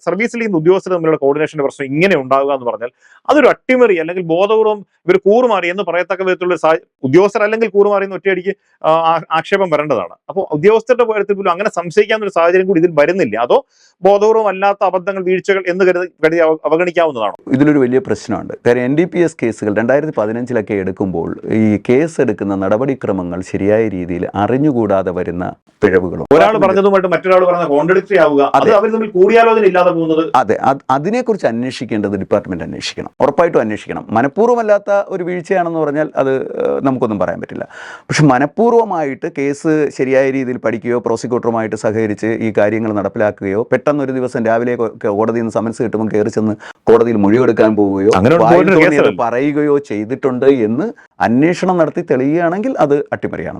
സർവീസിൽ നിന്ന് ഉദ്യോഗസ്ഥർ തമ്മിലുള്ള കോർഡിനേഷന്റെ പ്രശ്നം ഇങ്ങനെ ഉണ്ടാവുക എന്ന് പറഞ്ഞാൽ അതൊരു അട്ടിമറി അല്ലെങ്കിൽ ബോധപൂർവ്വം ഇവർ കൂറുമാറി എന്ന് പറയത്തക്ക വിധത്തിലുള്ള ഉദ്യോഗസ്ഥർ അല്ലെങ്കിൽ കൂറുമാറി എന്ന് ഒറ്റയടിക്ക് ആക്ഷേപം വരേണ്ടതാണ്. അപ്പോൾ ഉദ്യോഗസ്ഥരുടെ കാര്യത്തിൽ പോലും അങ്ങനെ സംശയിക്കാവുന്ന ഒരു സാഹചര്യം കൂടി ഇതിൽ വരുന്നില്ല. അതോ ബോധപൂർവ്വം അല്ലാത്ത അബദ്ധങ്ങൾ, വീഴ്ചകൾ എന്ന് കരുതി അവഗണിക്കാവുന്നതാണോ? ഇതിലൊരു വലിയ പ്രശ്നമുണ്ട്. കാര്യം NDPS കേസുകൾ 2015 എടുക്കുമ്പോൾ ഈ കേസ് എടുക്കുന്ന നടപടിക്രമങ്ങൾ ശരിയായ രീതിയിൽ അറിഞ്ഞുകൂടാതെ വരുന്ന പിഴവുകളും, ഒരാൾ പറഞ്ഞതുമായിട്ട് മറ്റൊരാൾ പറഞ്ഞ കോൺട്രഡിക്ടറി ആവുക, അത് അവർ തമ്മിൽ കൂടിയാലോചന ഇല്ലാതെ പോകുന്നത്. അതെ, അതിനെക്കുറിച്ച് അന്വേഷിക്കേണ്ടത് ഡിപ്പാർട്ട്മെന്റ് അന്വേഷിക്കണം, ഉറപ്പായിട്ടും അന്വേഷിക്കണം. മനഃപൂർവ്വമല്ലാത്ത ഒരു വീഴ്ചയാണെന്ന് പറഞ്ഞാൽ അത് നമുക്കൊന്നും പറയാൻ പറ്റില്ല. പക്ഷെ മനഃപൂർവ്വമായിട്ട് കേസ് ശരിയായ രീതിയിൽ പഠിക്കുകയോ പ്രോസിക്യൂട്ടറുമായിട്ട് സഹകരിച്ച് ഈ കാര്യങ്ങൾ നടപ്പിലാക്കുകയോ പെട്ടെന്നൊരു ദിവസം രാവിലെ കോടതിയിൽ നിന്ന് സമൻസ് കിട്ടുമ്പോൾ കയറി ചെന്ന് കോടതിയിൽ മൊഴിയെടുക്കാൻ പോവുകയോ പറയുകയോ ചെയ്തിട്ടുണ്ട് എന്ന് അന്വേഷണം നടത്തി തെളിയുകയാണെങ്കിൽ അത് അട്ടിമറിയാണ്.